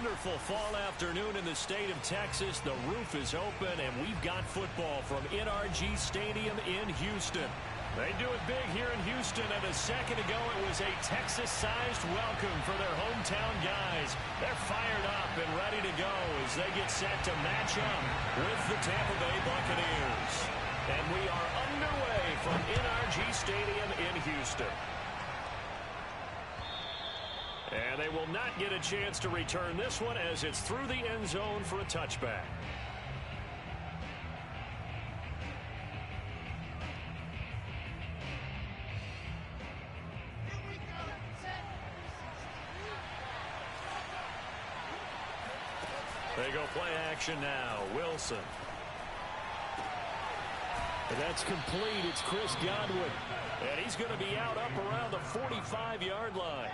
wonderful fall afternoon in the state of Texas. The roof is open, and we've got football from NRG Stadium in Houston. They do it big here in Houston, and a second ago it was a Texas-sized welcome for their hometown guys. They're fired up and ready to go as they get set to match up with the Tampa Bay Buccaneers. And we are underway from NRG Stadium in Houston. And they will not get a chance to return this one as it's through the end zone for a touchback. They go play action now. Wilson. And that's complete. It's Chris Godwin. And he's going to be out up around the 45-yard line.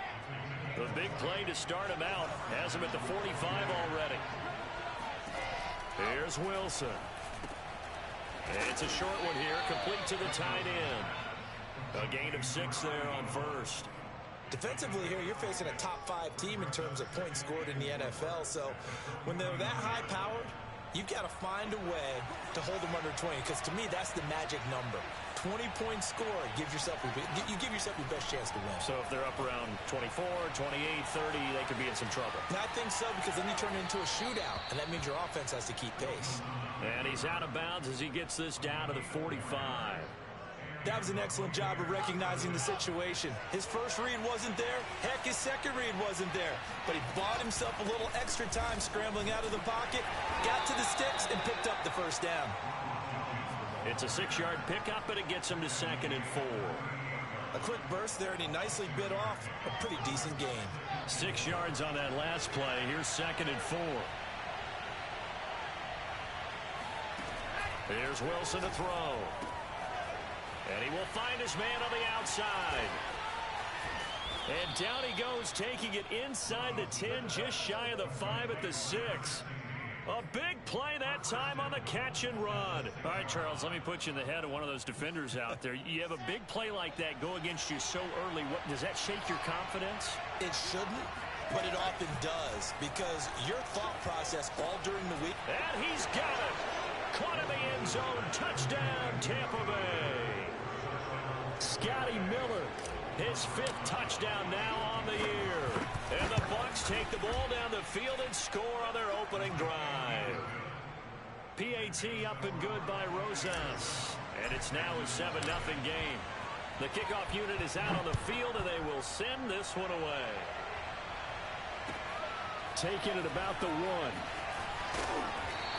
The big play to start him out. Has him at the 45 already. Here's Wilson. It's a short one here. Complete to the tight end. A gain of 6 there on first. Defensively here, you're facing a top-5 team in terms of points scored in the NFL. So when they're that high-powered, you've got to find a way to hold them under 20. Because to me, that's the magic number. 20 points scored, you give yourself your best chance to win. So if they're up around 24, 28, 30, they could be in some trouble. And I think so, because then you turn it into a shootout, and that means your offense has to keep pace. And he's out of bounds as he gets this down to the 45. That was an excellent job of recognizing the situation. His first read wasn't there. Heck, his second read wasn't there. But he bought himself a little extra time scrambling out of the pocket, got to the sticks, and picked up the first down. It's a 6-yard pickup, and it gets him to 2nd and 4. A quick burst there, and he nicely bit off a pretty decent gain. 6 yards on that last play. Here's 2nd and 4. Here's Wilson to throw. And he will find his man on the outside. And down he goes, taking it inside the 10, just shy of the 5 at the 6. A big play that time on the catch and run. All right, Charles, let me put you in the head of one of those defenders out there. You have a big play like that go against you so early. What, does that shake your confidence? It shouldn't, but it often does, because your thought process all during the week. And he's got it. Caught in the end zone. Touchdown, Tampa Bay. Scotty Miller, his 5th touchdown now on the year. And the Bucs take the ball down the field and score on their opening drive. PAT up and good by Rosas. And it's now a 7-0 game. The kickoff unit is out on the field, and they will send this one away. Taking it about the 1.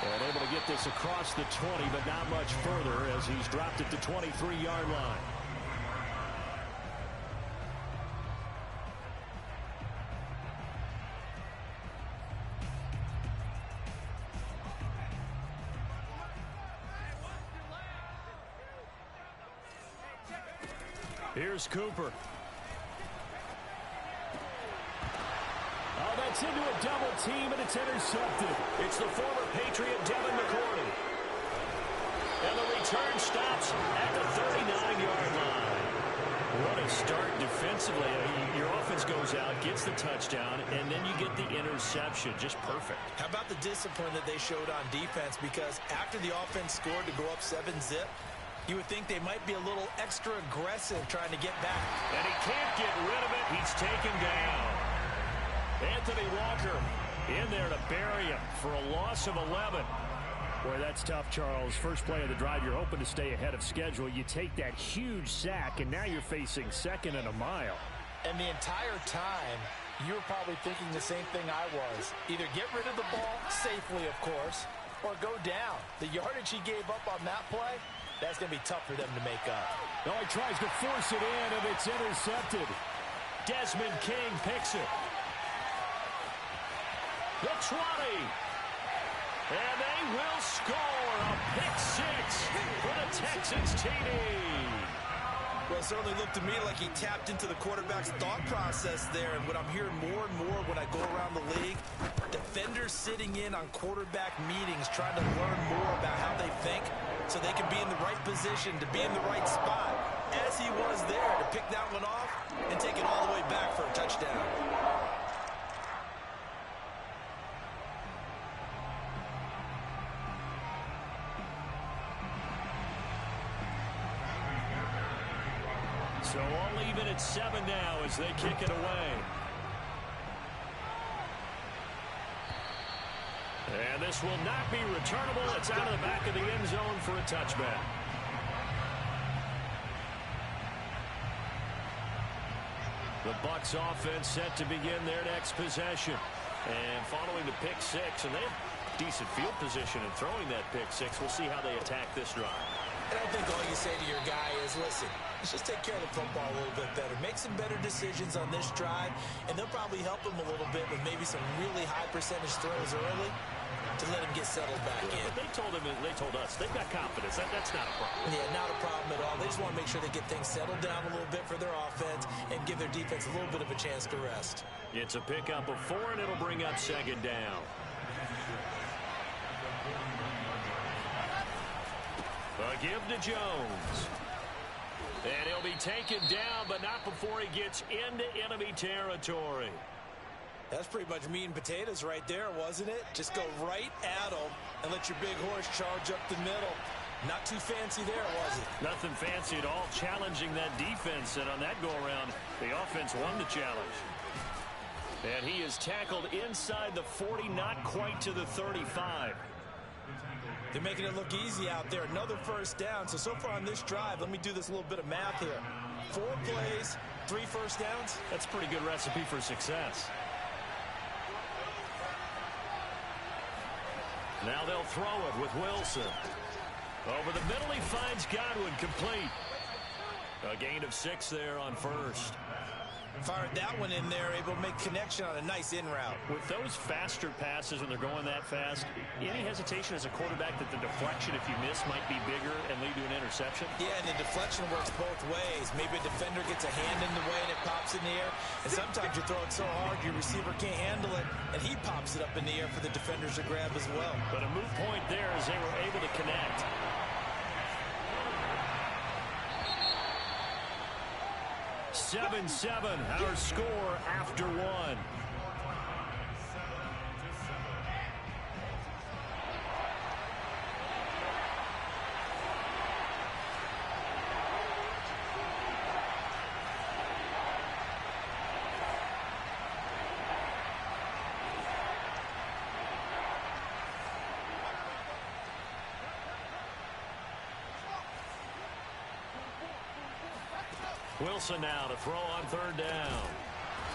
And able to get this across the 20, but not much further as he's dropped at the 23-yard line. Here's Cooper. Oh, that's into a double team, and it's intercepted. It's the former Patriot Devin McCourty. And the return stops at the 39-yard line. What a start defensively. Your offense goes out, gets the touchdown, and then you get the interception. Just perfect. How about the discipline that they showed on defense? Because after the offense scored to go up 7-zip, you would think they might be a little extra aggressive trying to get back. And he can't get rid of it. He's taken down. Anthony Walker in there to bury him for a loss of 11. Boy, that's tough, Charles. First play of the drive, you're hoping to stay ahead of schedule. You take that huge sack, and now you're facing 2nd and a mile. And the entire time, you were probably thinking the same thing I was. Either get rid of the ball, safely, of course, or go down. The yardage he gave up on that play, that's going to be tough for them to make up. No, he tries to force it in, and it's intercepted. Desmond King picks it. The 20. And they will score a pick 6 for the Texans TD. Well, it certainly looked to me like he tapped into the quarterback's thought process there. And what I'm hearing more and more when I go around the league, defenders sitting in on quarterback meetings trying to learn more about how they think so they can be in the right position to be in the right spot, as he was there to pick that one off and take it all the way back for a touchdown. So all even at 7 now as they kick it away. And this will not be returnable. It's out of the back of the end zone for a touchback. The Bucs offense set to begin their next possession. And following the pick six, and they have decent field position in throwing that pick six. We'll see how they attack this drive. And I think all you say to your guy is, listen, let's just take care of the football a little bit better. Make some better decisions on this drive, and they'll probably help him a little bit with maybe some really high percentage throws early to let him get settled back in. But they told us, they've got confidence. That's not a problem. Yeah, not a problem at all. They just want to make sure they get things settled down a little bit for their offense and give their defense a little bit of a chance to rest. It's a pickup of 4, and it'll bring up 2nd down. A give to Jones. And he'll be taken down, but not before he gets into enemy territory. That's pretty much meat and potatoes right there, wasn't it? Just go right at them and let your big horse charge up the middle. Not too fancy there, was it? Nothing fancy at all, challenging that defense. And on that go-around, the offense won the challenge. And he is tackled inside the 40, not quite to the 35. They're making it look easy out there. Another first down. So far on this drive, let me do this little bit of math here. 4 plays, 3 first downs. That's a pretty good recipe for success. Now they'll throw it with Wilson. Over the middle, he finds Godwin, complete. A gain of 6 there on first. Fired that one in there, able to make connection on a nice in route. With those faster passes when they're going that fast, any hesitation as a quarterback that the deflection, if you miss, might be bigger and lead to an interception? Yeah, and the deflection works both ways. Maybe a defender gets a hand in the way and it pops in the air. And sometimes you throw it so hard your receiver can't handle it, and he pops it up in the air for the defenders to grab as well. But a move point there as they were able to connect. 7-7, our score after 1. Wilson now to throw on 3rd down.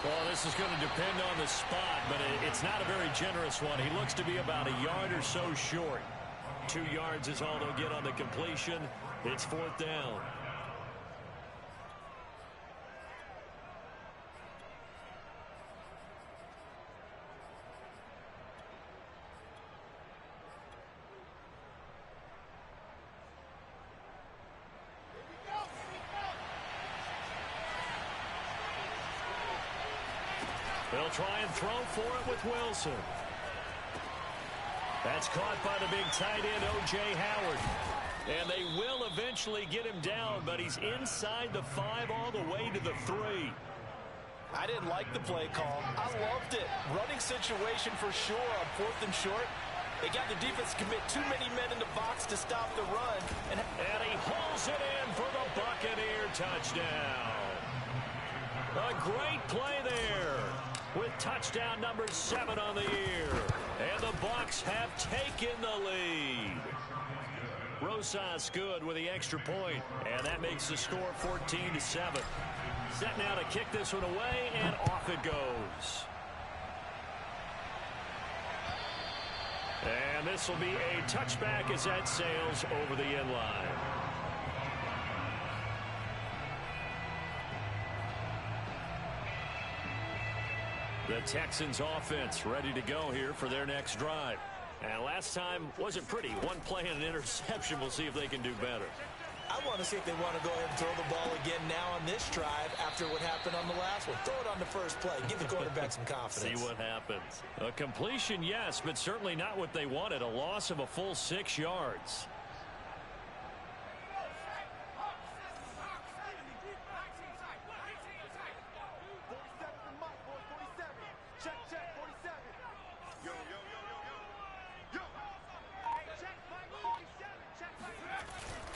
Well, this is going to depend on the spot, but it's not a very generous one. He looks to be about a yard or so short. 2 yards is all they'll get on the completion. It's 4th down. They'll try and throw for it with Wilson. That's caught by the big tight end, O.J. Howard. And they will eventually get him down, but he's inside the 5 all the way to the 3. I didn't like the play call. I loved it. Running situation for sure on 4th and short. They got the defense to commit too many men in the box to stop the run. And he hauls it in for the Buccaneer touchdown. A great play there with touchdown number 7 on the year. And the Bucs have taken the lead. Rosas good with the extra point, and that makes the score 14-7. Set now to kick this one away, and off it goes. And this will be a touchback as that sails over the end line. The Texans offense ready to go here for their next drive. And last time wasn't pretty. 1 play and an interception. We'll see if they can do better. I want to see if they want to go ahead and throw the ball again now on this drive after what happened on the last one. Throw it on the first play. Give the quarterback some confidence. See what happens. A completion, yes, but certainly not what they wanted. A loss of a full 6 yards.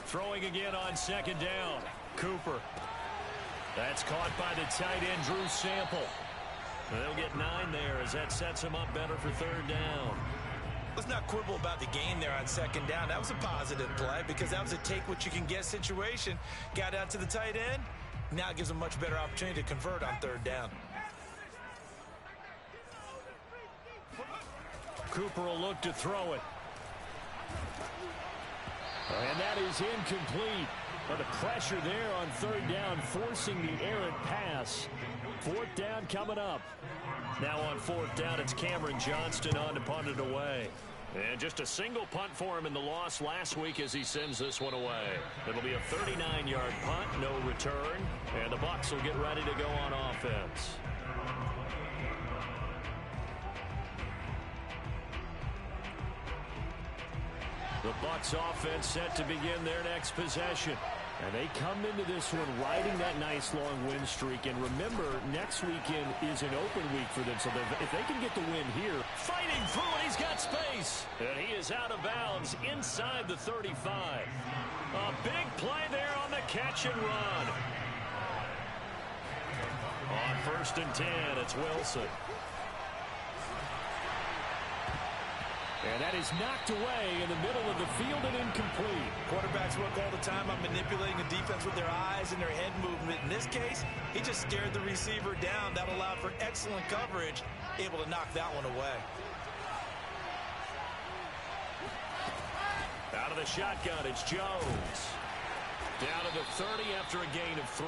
Throwing again on 2nd down. Cooper. That's caught by the tight end, Drew Sample. They'll get 9 there as that sets him up better for 3rd down. Let's not quibble about the gain there on 2nd down. That was a positive play because that was a take-what-you-can-get situation. Got out to the tight end. Now it gives them a much better opportunity to convert on 3rd down. Cooper will look to throw it. And that is incomplete. But the pressure there on 3rd down, forcing the errant pass. 4th down coming up. Now on 4th down, it's Cameron Johnston on to punt it away. And just a single punt for him in the loss last week as he sends this one away. It'll be a 39-yard punt, no return. And the Bucs will get ready to go on offense. The Bucs offense set to begin their next possession. And they come into this one riding that nice long win streak. And remember, next weekend is an open week for them. So if they can get the win here. Fighting through it, he's got space. And he is out of bounds inside the 35. A big play there on the catch and run. On 1st and 10, it's Wilson. And that is knocked away in the middle of the field and incomplete. Quarterbacks work all the time on manipulating the defense with their eyes and their head movement. In this case, he just stared the receiver down. That allowed for excellent coverage, able to knock that one away. Out of the shotgun, it's Jones. Down to the 30 after a gain of 3.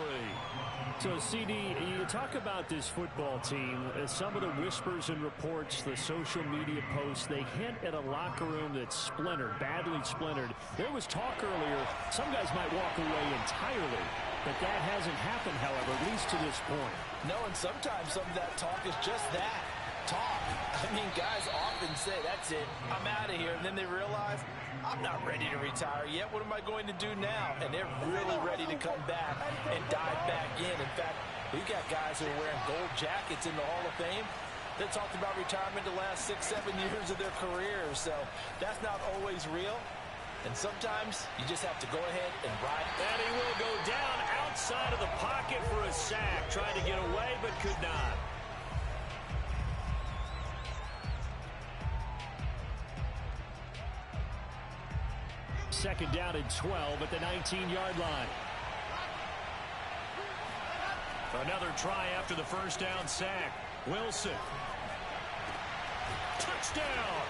So, CD, you talk about this football team, some of the whispers and reports, the social media posts, they hint at a locker room that's splintered, badly splintered. There was talk earlier, some guys might walk away entirely, but that hasn't happened, however, at least to this point. No, and sometimes some of that talk is just that, talk. I mean, guys often say, that's it, I'm out of here, and then they realize, I'm not ready to retire yet. What am I going to do now? And they're really ready to come back and dive back in. In fact, we've got guys who are wearing gold jackets in the Hall of Fame that talked about retirement the last 6-7 years of their careers. So that's not always real. And sometimes you just have to go ahead and ride. And he will go down outside of the pocket for a sack. Tried to get away, but could not. Second down and 12 at the 19-yard line. Another try after the 1st down sack. Wilson. Touchdown.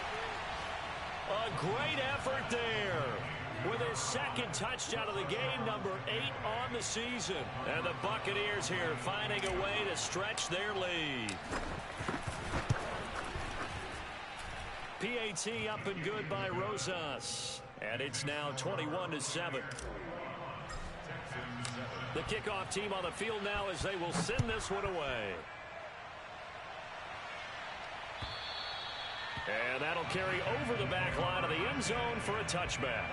A great effort there. With his 2nd touchdown of the game, number 8 on the season. And the Buccaneers here finding a way to stretch their lead. PAT up and good by Rosas. And it's now 21-7. The kickoff team on the field now as they will send this one away. And that'll carry over the back line of the end zone for a touchback.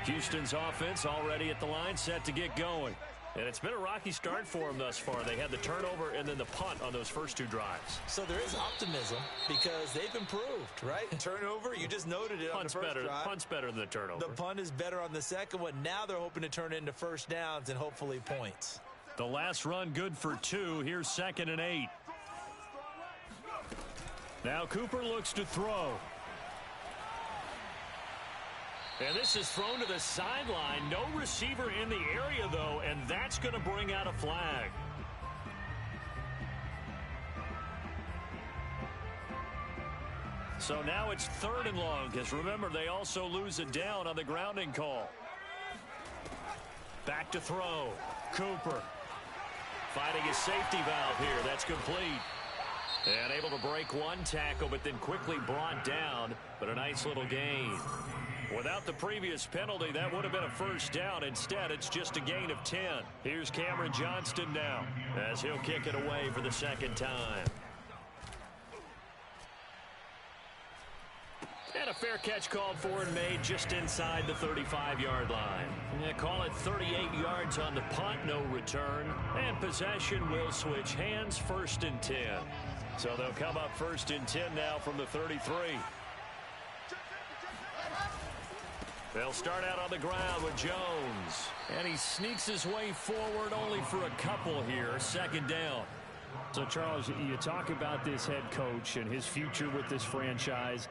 Houston's offense already at the line, set to get going. And it's been a rocky start for them thus far. They had the turnover and then the punt on those first 2 drives. So there is optimism because they've improved, right? Turnover, you just noted it on the first drive. Punt's better than the turnover. The punt is better on the second one. Now they're hoping to turn it into 1st downs and hopefully points. The last run good for 2. Here's 2nd and 8. Now Cooper looks to throw. And this is thrown to the sideline. No receiver in the area, though, and that's going to bring out a flag. So now it's 3rd and long, because remember, they also lose it down on the grounding call. Back to throw. Cooper fighting his safety valve here. That's complete. And able to break one tackle, but then quickly brought down. But a nice little gain. Without the previous penalty, that would have been a 1st down. Instead, it's just a gain of 10. Here's Cameron Johnston now as he'll kick it away for the 2nd time. And a fair catch called for and made just inside the 35-yard line. Call it 38 yards on the punt, no return. And possession will switch hands, 1st and 10. So they'll come up 1st and 10 now from the 33. They'll start out on the ground with Jones. And he sneaks his way forward only for a couple here. Second down. So, Charles, you talk about this head coach and his future with this franchise.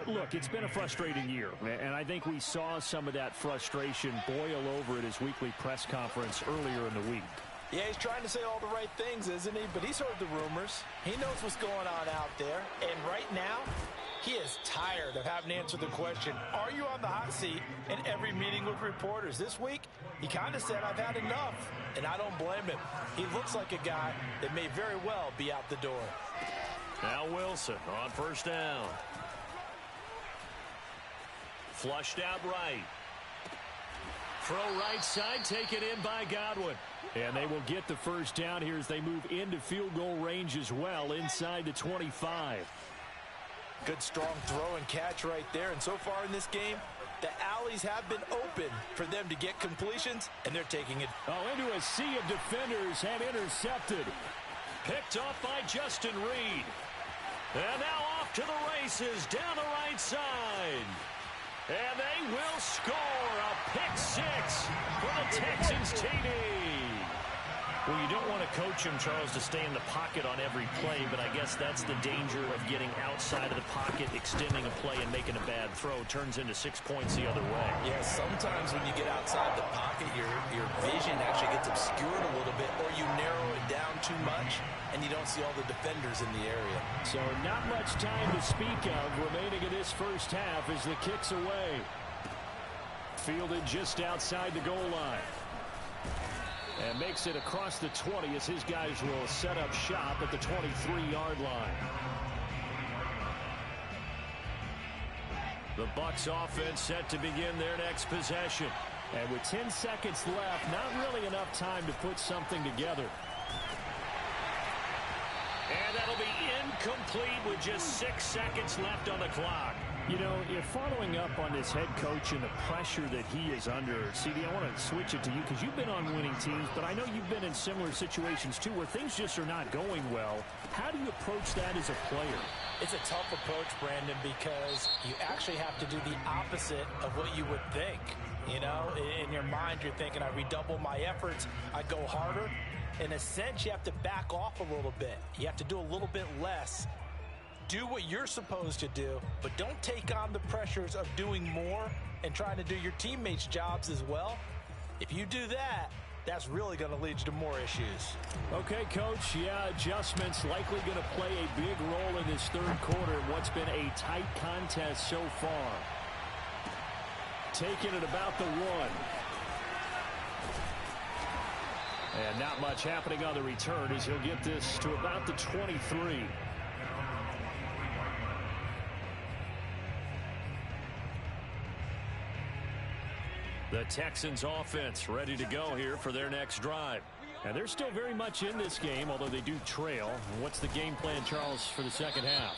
Look, it's been a frustrating year, and I think we saw some of that frustration boil over at his weekly press conference earlier in the week. Yeah, he's trying to say all the right things, isn't he? But he's heard the rumors. He knows what's going on out there. And right now, he is tired of having to answer the question, are you on the hot seat in every meeting with reporters? This week, he kind of said, I've had enough. And I don't blame him. He looks like a guy that may very well be out the door. Now Wilson on first down. Flushed out right. Throw right side, taken in by Godwin. And they will get the first down here as they move into field goal range as well, inside the 25. Good strong throw and catch right there. And so far in this game, the alleys have been open for them to get completions, and they're taking it. Oh, into a sea of defenders and intercepted. Picked off by Justin Reed. And now off to the races down the right side. And they will score a pick six for the Texans TD. Well, you don't want to coach him, Charles, to stay in the pocket on every play, but I guess that's the danger of getting outside of the pocket, extending a play, and making a bad throw. Turns into 6 points the other way. Yeah, sometimes when you get outside the pocket, your vision actually gets obscured a little bit, or you narrow it down too much, and you don't see all the defenders in the area. So not much time to speak of remaining in this first half as the kick's away. Fielded just outside the goal line. And makes it across the 20 as his guys will set up shop at the 23-yard line. The Bucs offense set to begin their next possession. And with 10 seconds left, not really enough time to put something together. And that'll be incomplete with just 6 seconds left on the clock. You know, you're following up on this head coach and the pressure that he is under. CD, I want to switch it to you because you've been on winning teams, but I know you've been in similar situations too where things just are not going well. How do you approach that as a player? It's a tough approach, Brandon, because you actually have to do the opposite of what you would think. You know, in your mind, you're thinking, I redouble my efforts, I go harder. In a sense, you have to back off a little bit. You have to do a little bit less. Do what you're supposed to do, but don't take on the pressures of doing more and trying to do your teammates' jobs as well. If you do that, that's really going to lead you to more issues. Okay, Coach, yeah, adjustments likely going to play a big role in this third quarter in what's been a tight contest so far. Taking it about the 1. And not much happening on the return as he'll get this to about the 23. The Texans offense ready to go here for their next drive. And they're still very much in this game, although they do trail. What's the game plan, Charles, for the second half?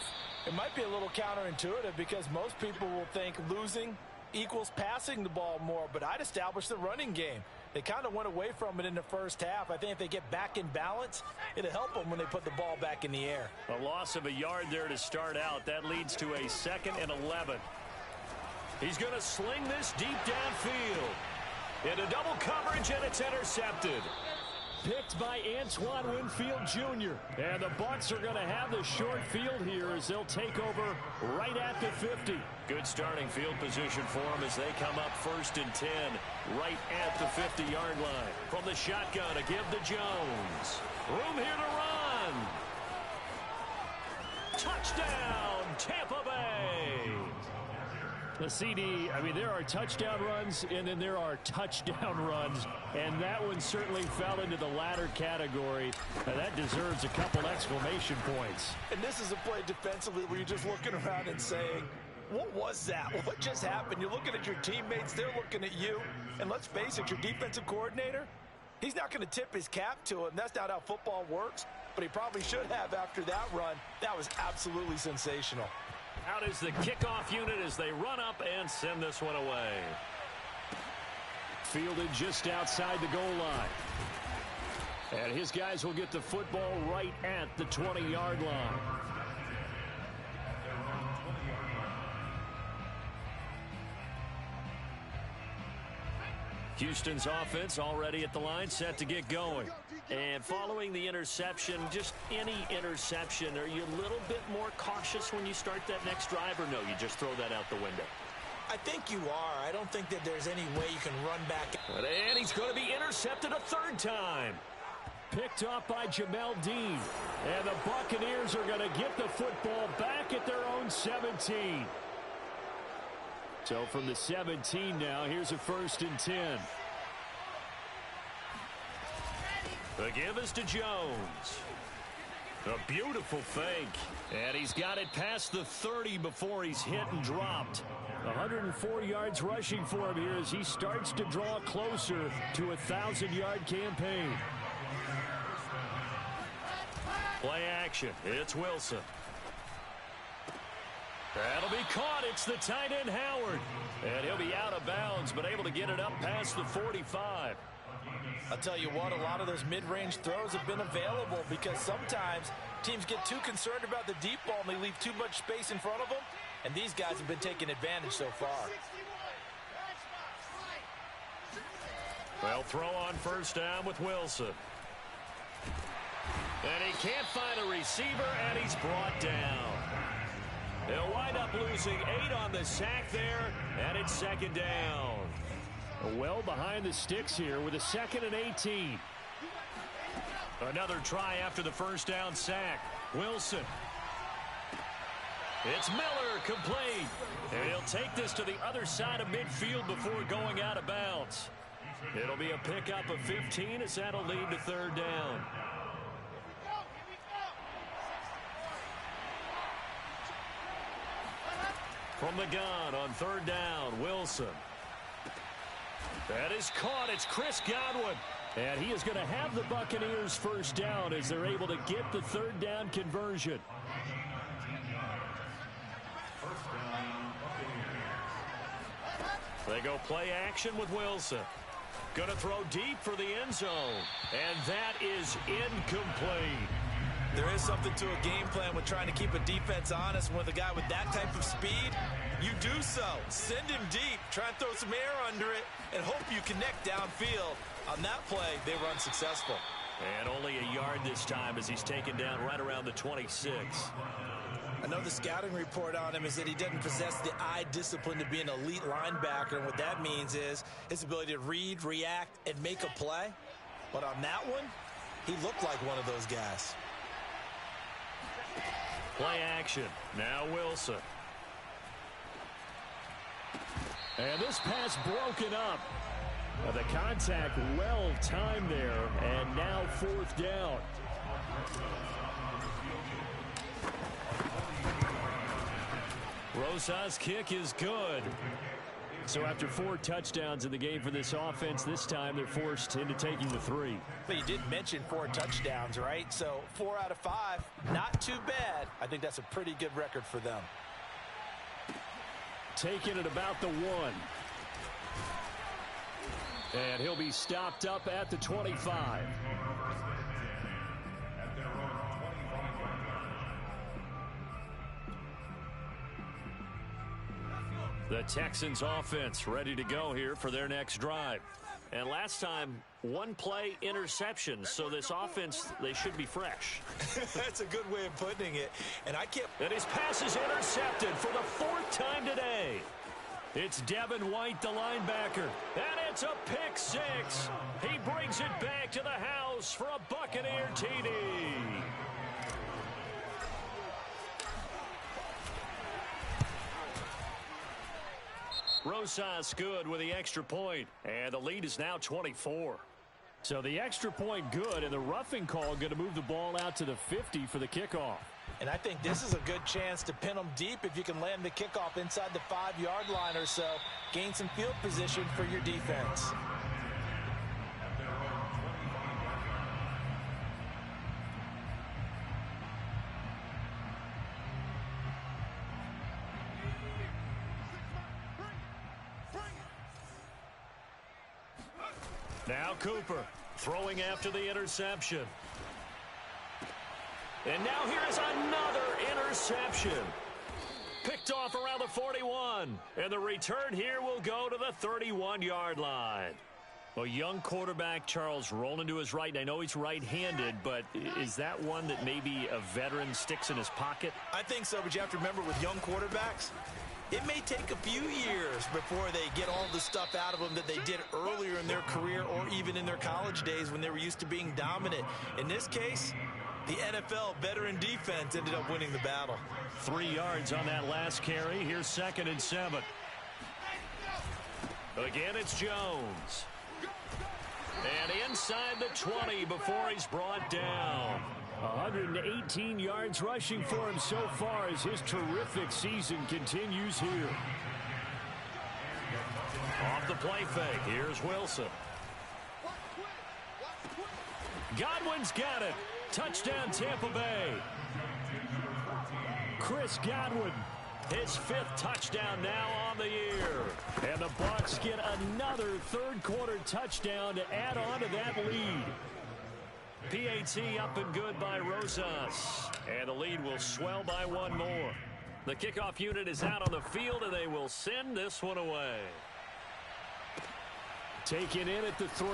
It might be a little counterintuitive because most people will think losing equals passing the ball more, but I'd establish the running game. They kind of went away from it in the first half. I think if they get back in balance, it'll help them when they put the ball back in the air. A loss of a yard there to start out. That leads to a 2nd and 11. He's going to sling this deep downfield. Into double coverage, and it's intercepted. Picked by Antoine Winfield Jr. And the Bucs are going to have the short field here as they'll take over right at the 50. Good starting field position for them as they come up 1st and 10 right at the 50-yard line. From the shotgun to give to Jones. Room here to run. Touchdown, Tampa Bay. The CD, I mean, there are touchdown runs, and then there are touchdown runs, and that one certainly fell into the latter category. Now, that deserves a couple exclamation points. And this is a play defensively where you're just looking around and saying, what was that? What just happened? You're looking at your teammates, they're looking at you, and let's face it, your defensive coordinator, he's not going to tip his cap to him. That's not how football works, but he probably should have after that run. That was absolutely sensational. Out is the kickoff unit as they run up and send this one away. Fielded just outside the goal line. And his guys will get the football right at the 20-yard line. Houston's offense already at the line, set to get going. And following the interception, just any interception, are you a little bit more cautious when you start that next drive, or no, you just throw that out the window? I think you are. I don't think that there's any way you can run back. And he's going to be intercepted a third time. Picked off by Jamel Dean. And the Buccaneers are going to get the football back at their own 17. So from the 17 now, here's a 1st and 10. The give is to Jones. A beautiful fake. And he's got it past the 30 before he's hit and dropped. 104 yards rushing for him here as he starts to draw closer to a 1,000-yard campaign. Play action. It's Wilson. That'll be caught. It's the tight end, Howard. And he'll be out of bounds, but able to get it up past the 45. I'll tell you what, a lot of those mid-range throws have been available because sometimes teams get too concerned about the deep ball and they leave too much space in front of them, and these guys have been taking advantage so far. Well, throw on 1st down with Wilson. And he can't find a receiver, and he's brought down. They'll wind up losing 8 on the sack there, and it's 2nd down. Well behind the sticks here with a 2nd and 18. Another try after the 1st down sack. Wilson. It's Miller, complete. And he'll take this to the other side of midfield before going out of bounds. It'll be a pickup of 15 as that'll lead to 3rd down. From the gun on 3rd down, Wilson. That is caught. It's Chris Godwin. And he is going to have the Buccaneers 1st down as they're able to get the 3rd down conversion. They go play action with Wilson. Going to throw deep for the end zone. And that is incomplete. There is something to a game plan with trying to keep a defense honest. With a guy with that type of speed, you do so. Send him deep. Try and throw some air under it and hope you connect downfield. On that play, they were unsuccessful. And only a yard this time as he's taken down right around the 26. I know the scouting report on him is that he doesn't possess the eye discipline to be an elite linebacker. And what that means is his ability to read, react, and make a play. But on that one, he looked like one of those guys. Play action. Now Wilson. And this pass broken up. The contact well timed there. And now 4th down. Rosas' kick is good. So after 4 touchdowns in the game for this offense, this time they're forced into taking the 3. But you did mention 4 touchdowns, right? So 4 out of 5, not too bad. I think that's a pretty good record for them. Taking it about the 1. And he'll be stopped up at the 25. The Texans offense ready to go here for their next drive. And last time, 1 play interception. So this offense, they should be fresh. That's a good way of putting it. And I can't. And his pass is intercepted for the 4th time today. It's Devin White, the linebacker. And it's a pick 6. He brings it back to the house for a Buccaneer TD. Rosas good with the extra point, and the lead is now 24. So the extra point good, and the roughing call going to move the ball out to the 50 for the kickoff. And I think this is a good chance to pin them deep if you can land the kickoff inside the 5-yard line or so. Gain some field position for your defense. Now Cooper throwing after the interception. And now here is another interception. Picked off around the 41. And the return here will go to the 31-yard line. A young quarterback, Charles, rolling to his right. And I know he's right-handed, but is that one that maybe a veteran sticks in his pocket? I think so, but you have to remember with young quarterbacks, it may take a few years before they get all the stuff out of them that they did earlier in their career or even in their college days when they were used to being dominant. In this case, the NFL veteran defense ended up winning the battle. 3 yards on that last carry. Here's 2nd and 7. Again, it's Jones. And inside the 20 before he's brought down. 118 yards rushing for him so far as his terrific season continues here. Off the play fake, here's Wilson. Godwin's got it. Touchdown, Tampa Bay. Chris Godwin, his 5th touchdown now on the year. And the Bucs get another third-quarter touchdown to add on to that lead. PAT up and good by Rosas. And the lead will swell by 1 more. The kickoff unit is out on the field, and they will send this one away. Taken in at the 3.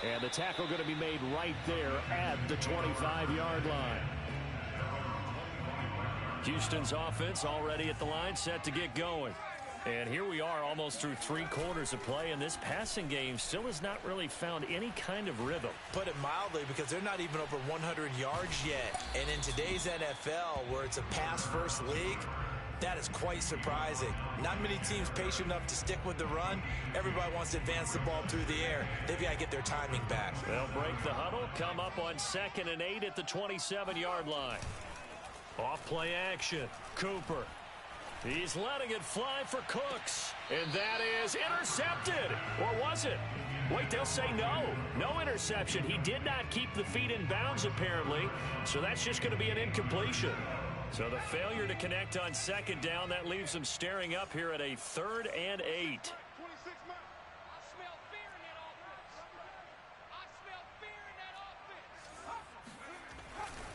And the tackle going to be made right there at the 25-yard line. Houston's offense already at the line, set to get going. And here we are almost through 3 quarters of play, and this passing game still has not really found any kind of rhythm. Put it mildly, because they're not even over 100 yards yet. And in today's NFL, where it's a pass-first league, that is quite surprising. Not many teams patient enough to stick with the run. Everybody wants to advance the ball through the air. They've got to get their timing back. They'll break the huddle, come up on 2nd and 8 at the 27-yard line. Off play action. Cooper. He's letting it fly for Cooks. And that is intercepted. Or was it? Wait, they'll say no. No interception. He did not keep the feet in bounds, apparently. So that's just going to be an incompletion. So the failure to connect on 2nd down, that leaves them staring up here at a 3rd and 8.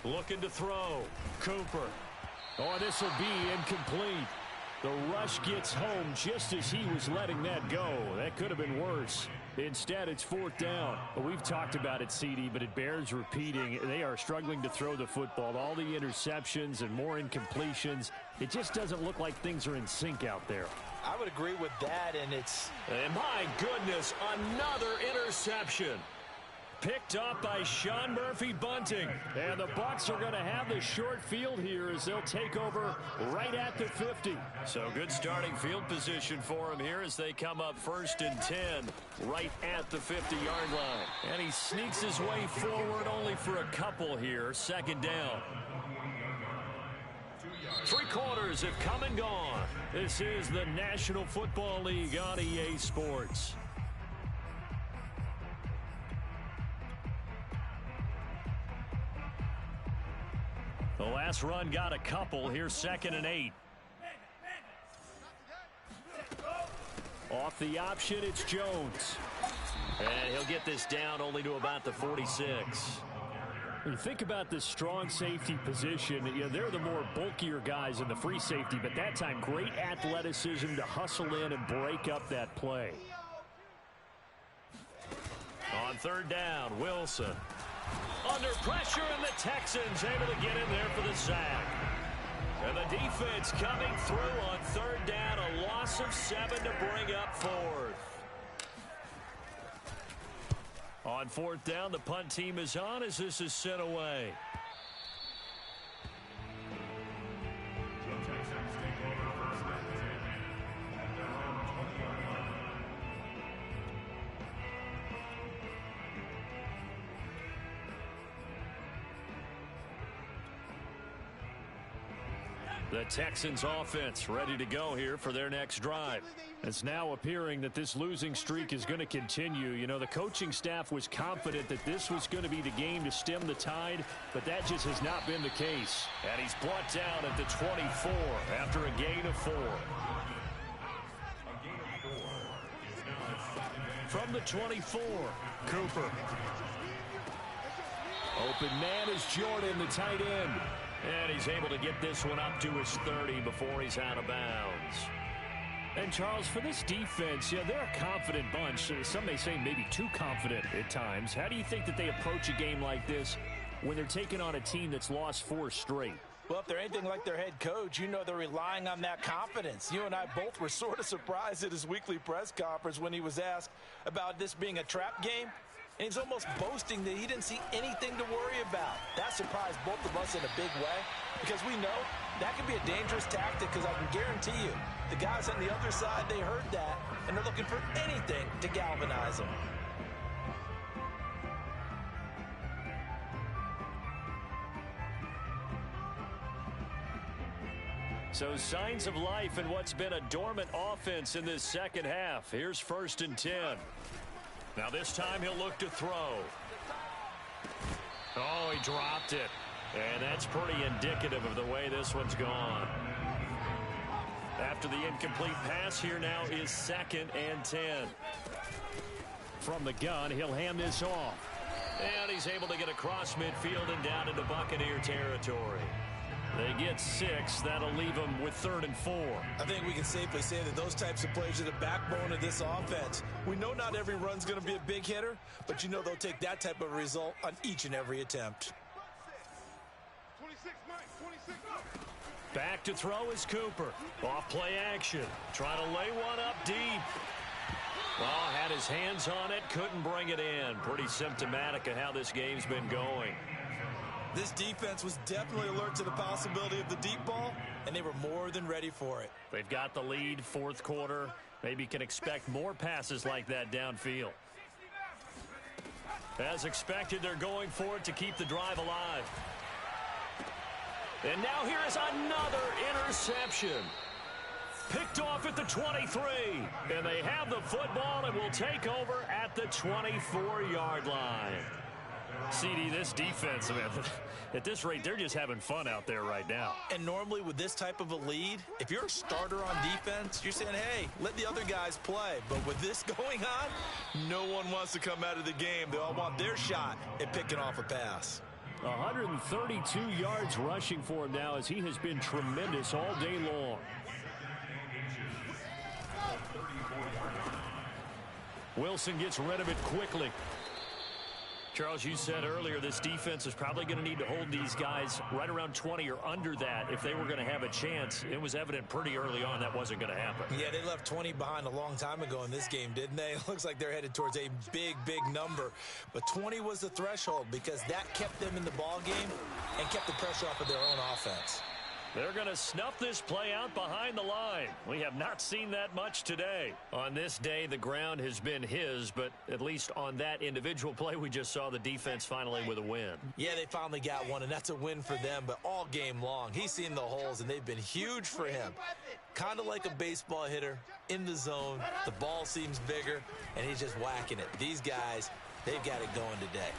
Looking to throw. Cooper. Oh, this will be incomplete. The rush gets home just as he was letting that go. That could have been worse. Instead, it's 4th down. Well, we've talked about it, CD, but it bears repeating. They are struggling to throw the football. All the interceptions and more incompletions. It just doesn't look like things are in sync out there. I would agree with that, and it's... And my goodness, another interception. Picked up by Sean Murphy-Bunting. And the Bucs are going to have the short field here as they'll take over right at the 50. So good starting field position for him here as they come up 1st and 10 right at the 50-yard line. And he sneaks his way forward only for a couple here. 2nd down. 3 quarters have come and gone. This is the National Football League on EA Sports. The last run got a couple. Here's 2nd and 8. Off the option, it's Jones. And he'll get this down only to about the 46. When you think about this strong safety position, you know, they're the more bulkier guys in the free safety, but that time great athleticism to hustle in and break up that play. On 3rd down, Wilson. Under pressure, and the Texans able to get in there for the sack. And the defense coming through on 3rd down, a loss of 7 to bring up 4th. On 4th down, the punt team is on as this is sent away. The Texans offense ready to go here for their next drive. It's now appearing that this losing streak is going to continue. You know, the coaching staff was confident that this was going to be the game to stem the tide, but that just has not been the case. And he's brought down at the 24 after a gain of 4. From the 24, Cooper. Open man is Jordan, the tight end. And he's able to get this one up to his 30 before he's out of bounds. And, Charles, for this defense, yeah, they're a confident bunch. Some may say maybe too confident at times. How do you think that they approach a game like this when they're taking on a team that's lost 4 straight? Well, if they're anything like their head coach, you know they're relying on that confidence. You and I both were sort of surprised at his weekly press conference when he was asked about this being a trap game. And he's almost boasting that he didn't see anything to worry about. That surprised both of us in a big way because we know that could be a dangerous tactic because I can guarantee you the guys on the other side, they heard that, and they're looking for anything to galvanize them. So signs of life in what's been a dormant offense in this second half. Here's 1st and 10. Now this time he'll look to throw. Oh, he dropped it. And that's pretty indicative of the way this one's gone. After the incomplete pass, here now is 2nd and 10. From the gun, he'll hand this off. And he's able to get across midfield and down into Buccaneer territory. They get 6. That'll leave them with 3rd and 4. I think we can safely say that those types of plays are the backbone of this offense. We know not every run's going to be a big hitter, but you know they'll take that type of result on each and every attempt. Back to throw is Cooper. Off play action. Trying to lay one up deep. Well, had his hands on it, couldn't bring it in. Pretty symptomatic of how this game's been going. This defense was definitely alert to the possibility of the deep ball, and they were more than ready for it. They've got the lead, 4th quarter. Maybe can expect more passes like that downfield. As expected, they're going for it to keep the drive alive. And now here is another interception. Picked off at the 23. And they have the football and will take over at the 24-yard line. CD, this defense, man, at this rate, they're just having fun out there right now. And normally with this type of a lead, if you're a starter on defense, you're saying, hey, let the other guys play. But with this going on, no one wants to come out of the game. They all want their shot at picking off a pass. 132 yards rushing for him now as he has been tremendous all day long. Wilson gets rid of it quickly. Charles, you said earlier this defense is probably going to need to hold these guys right around 20 or under that if they were going to have a chance. It was evident pretty early on that wasn't going to happen. Yeah, they left 20 behind a long time ago in this game, didn't they? It looks like they're headed towards a big, big number. But 20 was the threshold because that kept them in the ball game and kept the pressure off of their own offense. They're going to snuff this play out behind the line. We have not seen that much today. On this day, the ground has been his, but at least on that individual play, we just saw the defense finally with a win. Yeah, they finally got one, and that's a win for them, but all game long, he's seen the holes, and they've been huge for him. Kind of like a baseball hitter in the zone. The ball seems bigger, and he's just whacking it. These guys, they've got it going today.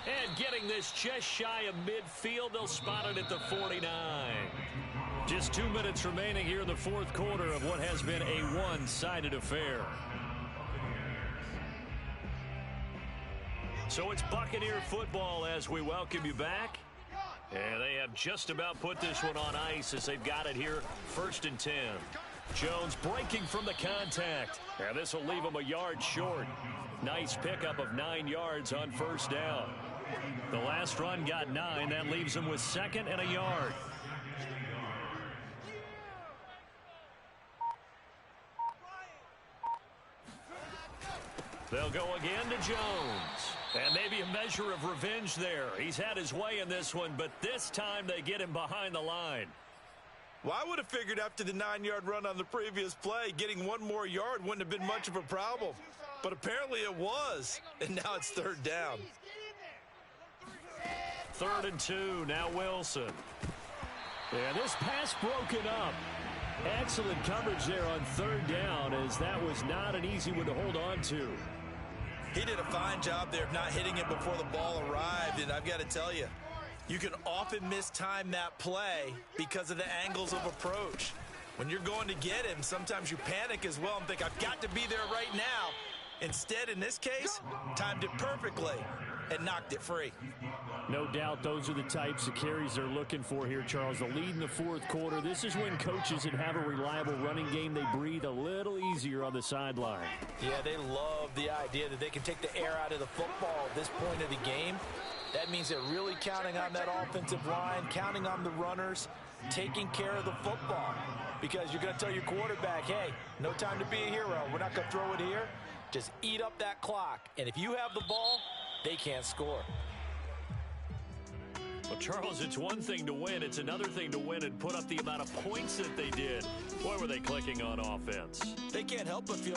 And getting this just shy of midfield, they'll spot it at the 49. Just 2 minutes remaining here in the 4th quarter of what has been a one-sided affair. So it's Buccaneer football as we welcome you back. And they have just about put this one on ice as they've got it here, 1st and 10. Jones breaking from the contact. And this will leave him a yard short. Nice pickup of 9 yards on 1st down. The last run got 9. That leaves him with 2nd and a yard. They'll go again to Jones. And maybe a measure of revenge there. He's had his way in this one, but this time they get him behind the line. Well, I would have figured after the 9-yard run on the previous play, getting 1 more yard wouldn't have been much of a problem. But apparently it was, and now it's 3rd down. 3rd and 2, now Wilson. And this pass broken up. Excellent coverage there on 3rd down, as that was not an easy one to hold on to. He did a fine job there of not hitting it before the ball arrived, and I've got to tell you, you can often mistime that play because of the angles of approach. When you're going to get him, sometimes you panic as well and think, I've got to be there right now. Instead, in this case, timed it perfectly and knocked it free. No doubt those are the types of carries they're looking for here, Charles. The lead in the fourth quarter. This is when coaches that have a reliable running game, they breathe a little easier on the sideline. Yeah, they love the idea that they can take the air out of the football at this point of the game. That means they're really counting on that offensive line, counting on the runners, taking care of the football. Because you're going to tell your quarterback, hey, no time to be a hero. We're not going to throw it here. Just eat up that clock. And if you have the ball, they can't score. Well, Charles, it's one thing to win. It's another thing to win and put up the amount of points that they did. Boy, were they clicking on offense. They can't help but feel